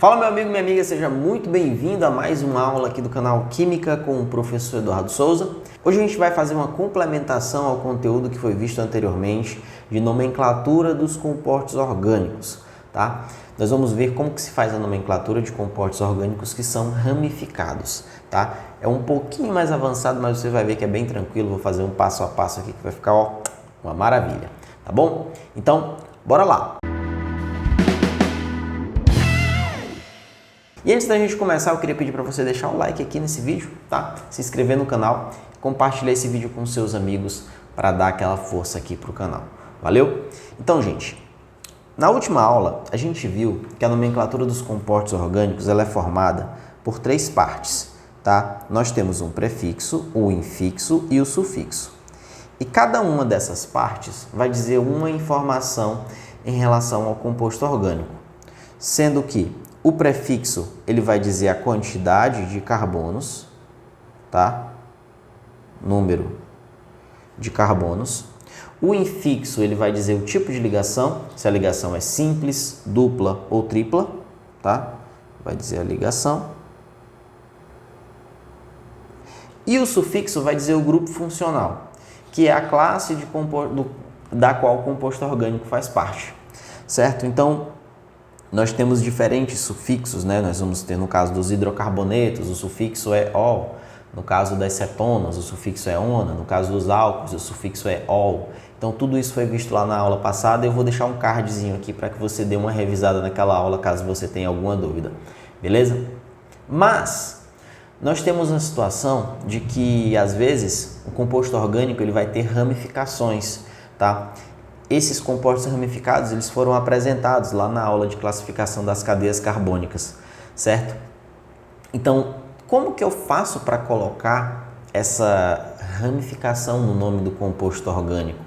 Fala meu amigo, minha amiga, seja muito bem-vindo a mais uma aula aqui do canal Química com o professor Eduardo Souza. Hoje a gente vai fazer uma complementação ao conteúdo que foi visto anteriormente de nomenclatura dos compostos orgânicos, tá? Nós vamos ver como que se faz a nomenclatura de compostos orgânicos que são ramificados, tá? É um pouquinho mais avançado, mas você vai ver que é bem tranquilo. Vou fazer um passo a passo aqui que vai ficar, ó, uma maravilha, tá bom? Então, bora lá! E antes da gente começar, eu queria pedir para você deixar o like aqui nesse vídeo, tá? Se inscrever no canal, compartilhar esse vídeo com seus amigos para dar aquela força aqui para o canal. Valeu? Então, gente, na última aula a gente viu que a nomenclatura dos compostos orgânicos ela é formada por três partes, tá? Nós temos um prefixo, o infixo e o sufixo. E cada uma dessas partes vai dizer uma informação em relação ao composto orgânico, sendo que o prefixo, ele vai dizer a quantidade de carbonos, tá? Número de carbonos. O infixo, ele vai dizer o tipo de ligação, se a ligação é simples, dupla ou tripla, tá? Vai dizer a ligação. E o sufixo vai dizer o grupo funcional, que é a classe de da qual o composto orgânico faz parte, certo? Então, nós temos diferentes sufixos, né? Nós vamos ter no caso dos hidrocarbonetos, o sufixo é -ol. No caso das cetonas, o sufixo é -ona. No caso dos álcools, o sufixo é -ol. Então, tudo isso foi visto lá na aula passada. Eu vou deixar um cardzinho aqui para que você dê uma revisada naquela aula, caso você tenha alguma dúvida. Beleza? Mas, nós temos uma situação de que, às vezes, o composto orgânico ele vai ter ramificações, tá? Esses compostos ramificados eles foram apresentados lá na aula de classificação das cadeias carbônicas, certo? Então, como que eu faço para colocar essa ramificação no nome do composto orgânico?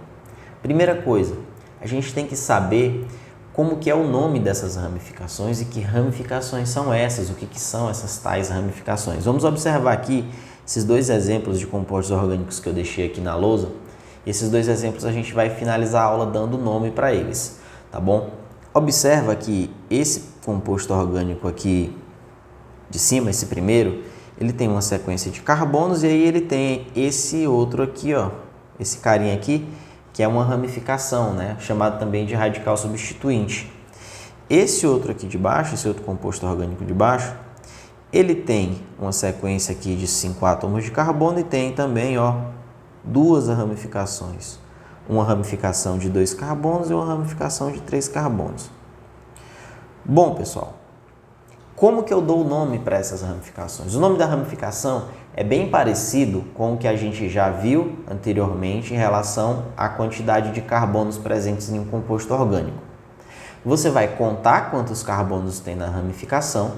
Primeira coisa, a gente tem que saber como que é o nome dessas ramificações e que ramificações são essas, o que são essas tais ramificações. Vamos observar aqui esses dois exemplos de compostos orgânicos que eu deixei aqui na lousa. Esses dois exemplos a gente vai finalizar a aula dando nome para eles, tá bom? Observa que esse composto orgânico aqui de cima, esse primeiro, ele tem uma sequência de carbonos e aí ele tem esse outro aqui, ó, esse carinha aqui, que é uma ramificação, né? Chamado também de radical substituinte. Esse outro aqui de baixo, esse outro composto orgânico de baixo, ele tem uma sequência aqui de 5 átomos de carbono e tem também, ó, duas ramificações, uma ramificação de 2 carbonos e uma ramificação de 3 carbonos. Bom, pessoal, como que eu dou o nome para essas ramificações? O nome da ramificação é bem parecido com o que a gente já viu anteriormente em relação à quantidade de carbonos presentes em um composto orgânico. Você vai contar quantos carbonos tem na ramificação,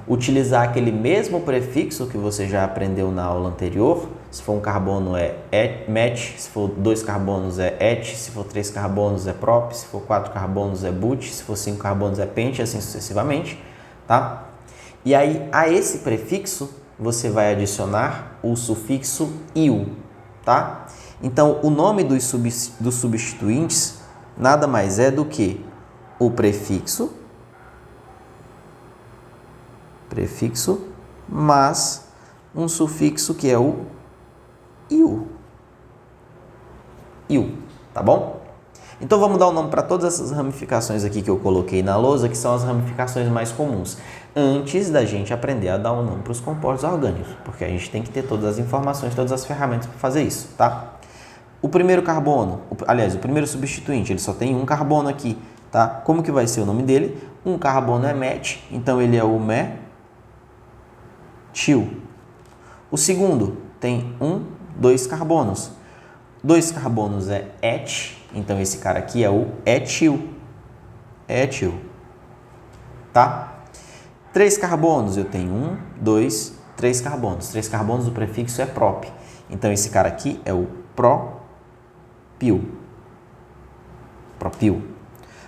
utilizar aquele mesmo prefixo que você já aprendeu na aula anterior. Se for um carbono é met, se for 2 carbonos é et, se for 3 carbonos é prop, se for 4 carbonos é but, se for 5 carbonos é pent, assim sucessivamente, tá? E aí, a esse prefixo, você vai adicionar o sufixo -il, tá? Então, o nome dos substituintes nada mais é do que o prefixo mais um sufixo que é o il, tá bom? Então vamos dar o nome para todas essas ramificações aqui que eu coloquei na lousa, que são as ramificações mais comuns, antes da gente aprender a dar o nome para os compostos orgânicos, porque a gente tem que ter todas as informações, todas as ferramentas para fazer isso, tá? O primeiro carbono, aliás, o primeiro substituinte, ele só tem um carbono aqui, tá? Como que vai ser o nome dele? Um carbono é met, então ele é o metil. O segundo tem 2 carbonos. 2 carbonos é et, então esse cara aqui é o etil. Tá? 3 carbonos, eu tenho 2, 3 carbonos. 3 carbonos, o prefixo é prop. Então esse cara aqui é o propil.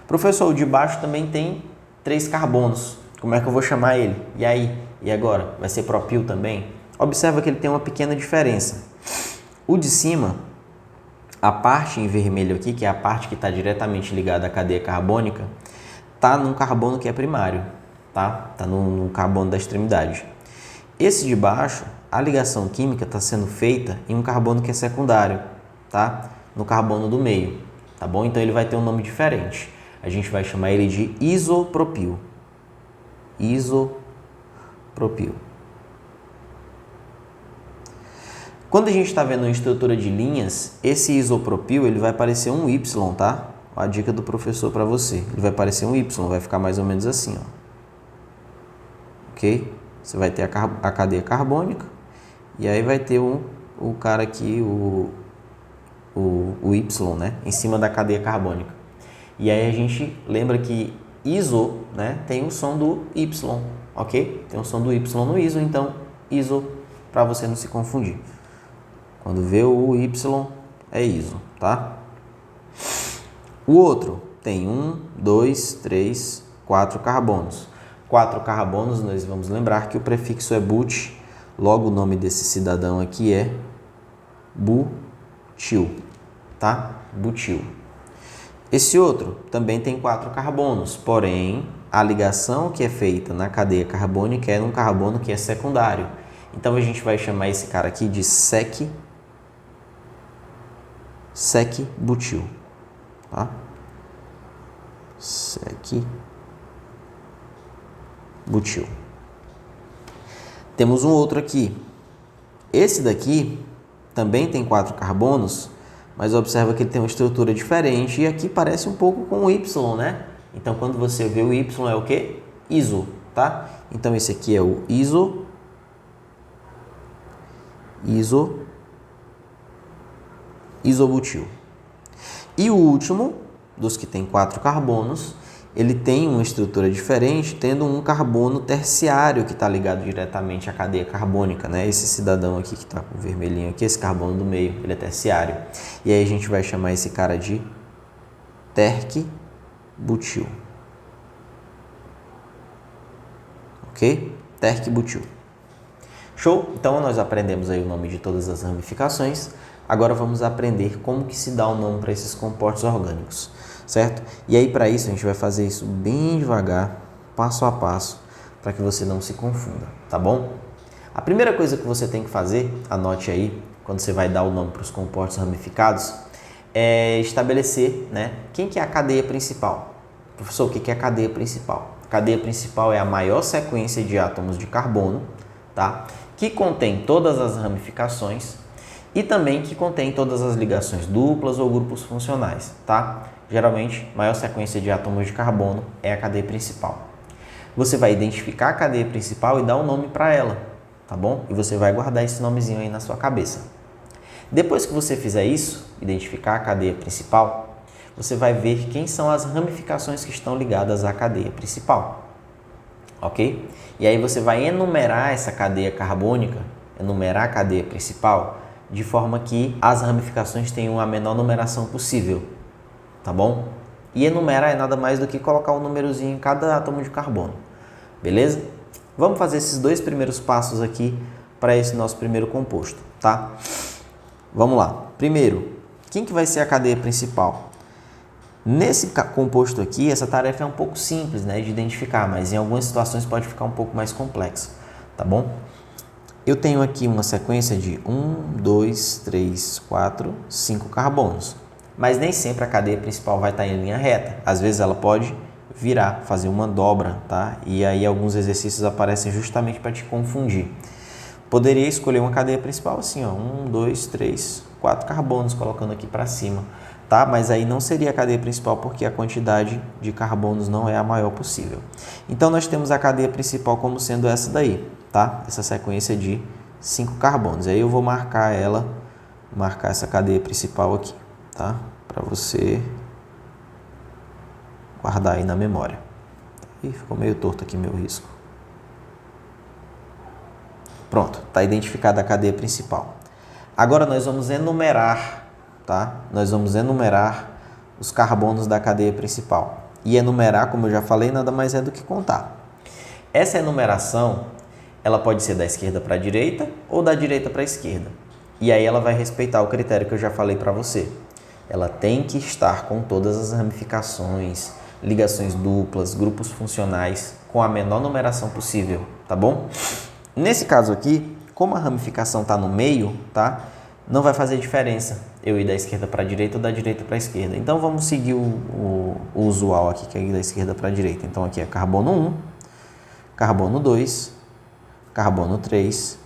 Professor, o de baixo também tem 3 carbonos. Como é que eu vou chamar ele? E aí? E agora? Vai ser propil também? Observa que ele tem uma pequena diferença. O de cima, a parte em vermelho aqui, que é a parte que está diretamente ligada à cadeia carbônica, está num carbono que é primário. tá? Tá no carbono da extremidade. Esse de baixo, a ligação química está sendo feita em um carbono que é secundário, tá? No carbono do meio, tá bom? Então ele vai ter um nome diferente. A gente vai chamar ele de isopropil. Isopropil. Quando a gente está vendo uma estrutura de linhas, esse isopropil ele vai parecer um Y, tá? A dica do professor para você. Ele vai parecer um Y, vai ficar mais ou menos assim, ó. Ok? Você vai ter a cadeia carbônica e aí vai ter o cara aqui, o Y, né? Em cima da cadeia carbônica. E aí a gente lembra que iso, né? Tem o som do Y, ok? Tem o som do Y no iso, então iso, para você não se confundir. Quando vê o Y, é iso, tá? O outro tem 1, 2, 3, 4 carbonos. 4 carbonos, nós vamos lembrar que o prefixo é but, logo o nome desse cidadão aqui é butil, tá? Butil. Esse outro também tem 4 carbonos, porém a ligação que é feita na cadeia carbônica é num carbono que é secundário. Então a gente vai chamar esse cara aqui de sec-butil, tá? Sec-butil. Temos um outro aqui. Esse daqui também tem 4 carbonos, mas observa que ele tem uma estrutura diferente e aqui parece um pouco com o Y, né? Então quando você vê o Y é o quê? Iso, tá? Então esse aqui é o isobutil. E o último, dos que tem 4 carbonos, ele tem uma estrutura diferente, tendo um carbono terciário que está ligado diretamente à cadeia carbônica, né? Esse cidadão aqui que está com o vermelhinho aqui, esse carbono do meio, ele é terciário. E aí a gente vai chamar esse cara de terc-butil. Ok? Terc-butil. Show? Então nós aprendemos aí o nome de todas as ramificações. Agora vamos aprender como que se dá o nome para esses compostos orgânicos, certo? E aí para isso a gente vai fazer isso bem devagar, passo a passo, para que você não se confunda, tá bom? A primeira coisa que você tem que fazer, anote aí, quando você vai dar o nome para os compostos ramificados, é estabelecer, né, quem que é a cadeia principal. Professor, o que é a cadeia principal? A cadeia principal é a maior sequência de átomos de carbono, tá? Que contém todas as ramificações e também que contém todas as ligações duplas ou grupos funcionais, tá? Geralmente, maior sequência de átomos de carbono é a cadeia principal. Você vai identificar a cadeia principal e dar um nome para ela, tá bom? E você vai guardar esse nomezinho aí na sua cabeça. Depois que você fizer isso, identificar a cadeia principal, você vai ver quem são as ramificações que estão ligadas à cadeia principal, ok? E aí você vai enumerar essa cadeia carbônica, enumerar a cadeia principal, de forma que as ramificações tenham a menor numeração possível, tá bom? E enumerar é nada mais do que colocar um númerozinho em cada átomo de carbono, beleza? Vamos fazer esses 2 primeiros passos aqui para esse nosso primeiro composto, tá? Vamos lá. Primeiro, quem que vai ser a cadeia principal? Nesse composto aqui, essa tarefa é um pouco simples, né, de identificar, mas em algumas situações pode ficar um pouco mais complexa, tá bom? Eu tenho aqui uma sequência de 1, 2, 3, 4, 5 carbonos. Mas nem sempre a cadeia principal vai estar em linha reta. Às vezes ela pode virar, fazer uma dobra, tá? E aí alguns exercícios aparecem justamente para te confundir. Poderia escolher uma cadeia principal assim, ó, 1, 2, 3, 4 carbonos, colocando aqui para cima, tá? Mas aí não seria a cadeia principal porque a quantidade de carbonos não é a maior possível. Então nós temos a cadeia principal como sendo essa daí, tá? Essa sequência de 5 carbonos. Aí eu vou marcar essa cadeia principal aqui, tá? Para você guardar aí na memória. Ih, ficou meio torto aqui meu risco. Pronto, está identificada a cadeia principal. Agora nós vamos enumerar, tá? Nós vamos enumerar os carbonos da cadeia principal. E enumerar, como eu já falei, nada mais é do que contar. Essa enumeração, ela pode ser da esquerda para a direita ou da direita para a esquerda. E aí ela vai respeitar o critério que eu já falei para você. Ela tem que estar com todas as ramificações, ligações duplas, grupos funcionais com a menor numeração possível, tá bom? Nesse caso aqui, como a ramificação está no meio, tá? Não vai fazer diferença eu ir da esquerda para a direita ou da direita para a esquerda. Então vamos seguir o usual aqui, que é ir da esquerda para a direita. Então aqui é carbono 1, carbono 2, carbono 3,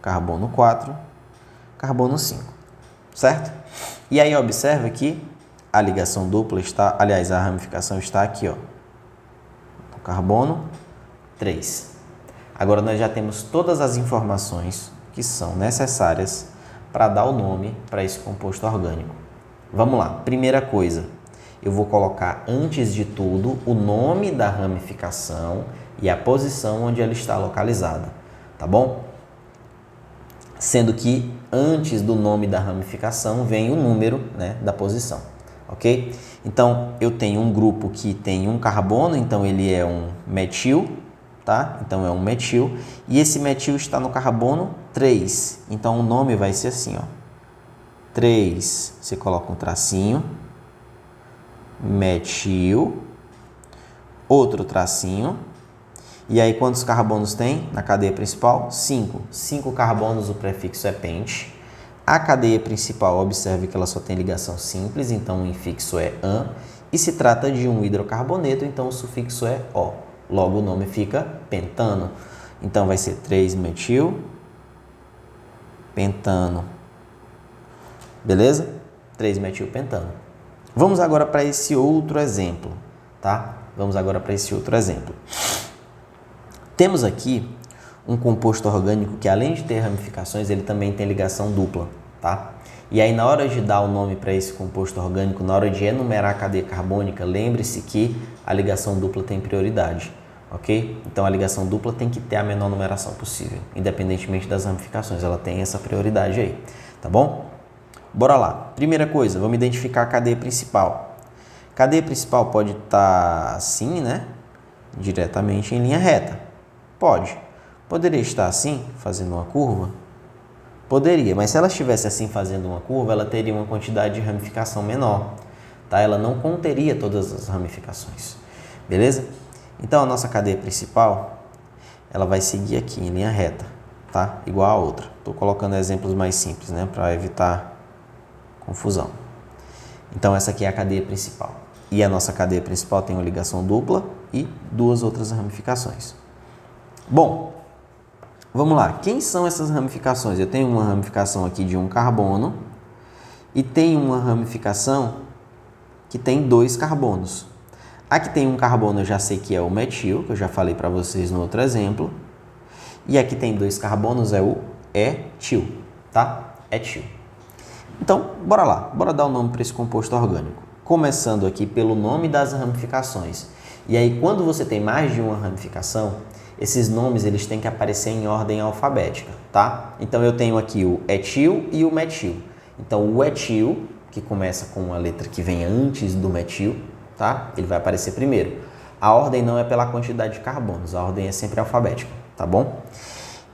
carbono 4, carbono 5, certo? E aí observa que a ligação dupla está, aliás, a ramificação está aqui, ó, no carbono 3. Agora nós já temos todas as informações que são necessárias para dar o nome para esse composto orgânico. Vamos lá, primeira coisa, eu vou colocar antes de tudo o nome da ramificação e a posição onde ela está localizada, tá bom? Sendo que antes do nome da ramificação vem o número, né, da posição, ok? Então, eu tenho um grupo que tem um carbono, então ele é um metil, tá? Então, é um metil, e esse metil está no carbono 3, então o nome vai ser assim, ó, 3, você coloca um tracinho, metil, outro tracinho, e aí quantos carbonos tem na cadeia principal? 5. 5 carbonos, o prefixo é pente. A cadeia principal, observe que ela só tem ligação simples, então o infixo é -an. E se trata de um hidrocarboneto, então o sufixo é -o. Logo o nome fica pentano. Então vai ser 3-metil, pentano. Beleza? 3-metilpentano. Vamos agora para esse outro exemplo, tá? Vamos agora para esse outro exemplo. Temos aqui um composto orgânico que, além de ter ramificações, ele também tem ligação dupla, tá? E aí, na hora de dar o nome para esse composto orgânico, na hora de enumerar a cadeia carbônica, lembre-se que a ligação dupla tem prioridade, ok? Então, a ligação dupla tem que ter a menor numeração possível, independentemente das ramificações, ela tem essa prioridade aí, tá bom? Bora lá. Primeira coisa, vamos identificar a cadeia principal. Cadeia principal pode estar assim, né? Diretamente em linha reta. Pode. Poderia estar assim, fazendo uma curva? Poderia, mas se ela estivesse assim fazendo uma curva, ela teria uma quantidade de ramificação menor, tá? Ela não conteria todas as ramificações, beleza? Então, a nossa cadeia principal, ela vai seguir aqui em linha reta, tá? Igual a outra. Estou colocando exemplos mais simples, né? Para evitar confusão. Então, essa aqui é a cadeia principal. E a nossa cadeia principal tem uma ligação dupla e duas outras ramificações. Bom, vamos lá. Quem são essas ramificações? Eu tenho uma ramificação aqui de um carbono e tenho uma ramificação que tem 2 carbonos. A que tem um carbono eu já sei que é o metil, que eu já falei para vocês no outro exemplo. E a que tem 2 carbonos é o etil, tá? Etil. Então, bora lá. Bora dar o nome para esse composto orgânico. Começando aqui pelo nome das ramificações. E aí, quando você tem mais de uma ramificação, esses nomes eles têm que aparecer em ordem alfabética, tá? Então, eu tenho aqui o etil e o metil. Então, o etil, que começa com a letra que vem antes do metil, tá? Ele vai aparecer primeiro. A ordem não é pela quantidade de carbonos, a ordem é sempre alfabética, tá bom?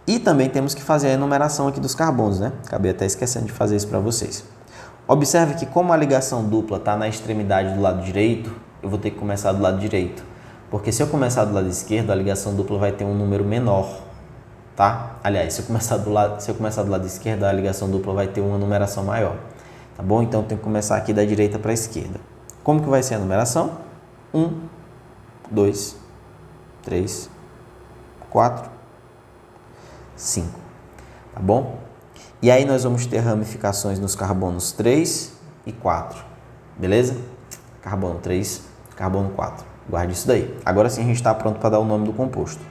E também temos que fazer a enumeração aqui dos carbonos, né? Acabei até esquecendo de fazer isso para vocês. Observe que como a ligação dupla está na extremidade do lado direito, eu vou ter que começar do lado direito. Porque se eu começar do lado esquerdo, a ligação dupla vai ter um número menor, tá? Aliás, se eu começar do lado esquerdo, a ligação dupla vai ter uma numeração maior, tá bom? Então, eu tenho que começar aqui da direita para a esquerda. Como que vai ser a numeração? 1, 2, 3, 4, 5, tá bom? E aí, nós vamos ter ramificações nos carbonos 3 e 4, beleza? Carbono 3, carbono 4. Guarde isso daí. Agora sim a gente está pronto para dar o nome do composto.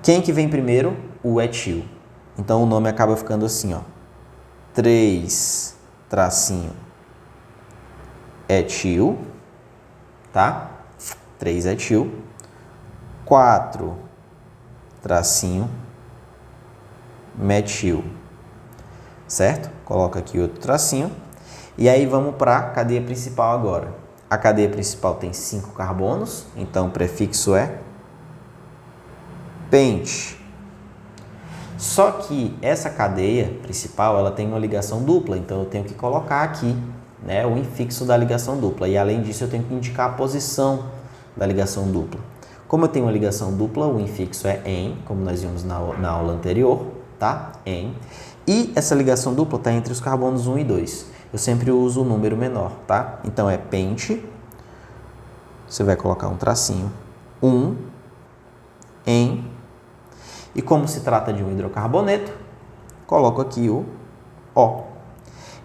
Quem que vem primeiro? O etil. Então o nome acaba ficando assim, ó. 3 tracinho etil, tá? 3 etil. 4 tracinho metil, certo? Coloca aqui outro tracinho. E aí vamos para a cadeia principal agora. A cadeia principal tem 5 carbonos, então o prefixo é pente. Só que essa cadeia principal ela tem uma ligação dupla, então eu tenho que colocar aqui né, o infixo da ligação dupla. E além disso, eu tenho que indicar a posição da ligação dupla. Como eu tenho uma ligação dupla, o infixo é em, como nós vimos na aula anterior, tá? Em. E essa ligação dupla está entre os carbonos 1 e 2. Eu sempre uso o número menor, tá? Então é pente, você vai colocar um tracinho, 1, em, e como se trata de um hidrocarboneto, coloco aqui o O.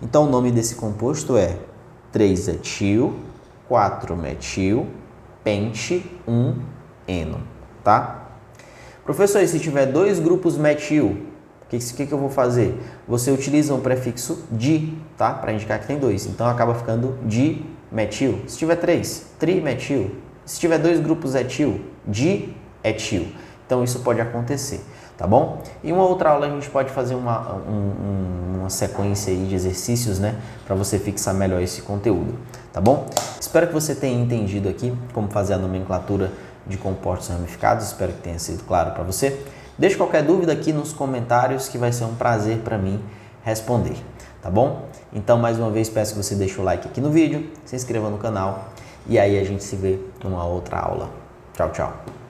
Então o nome desse composto é 3-etil, 4-metil, pente, 1-eno, tá? Professor, e se tiver dois grupos metil, o que eu vou fazer? Você utiliza um prefixo di, tá? Para indicar que tem dois. Então acaba ficando dimetil. Se tiver três, trimetil. Se tiver dois grupos etil, dietil. Então isso pode acontecer, tá bom? Em uma outra aula a gente pode fazer uma sequência aí de exercícios, né? Para você fixar melhor esse conteúdo, tá bom? Espero que você tenha entendido aqui como fazer a nomenclatura de compostos ramificados. Espero que tenha sido claro para você. Deixe qualquer dúvida aqui nos comentários que vai ser um prazer para mim responder, tá bom? Então, mais uma vez, peço que você deixe o like aqui no vídeo, se inscreva no canal e aí a gente se vê numa outra aula. Tchau, tchau!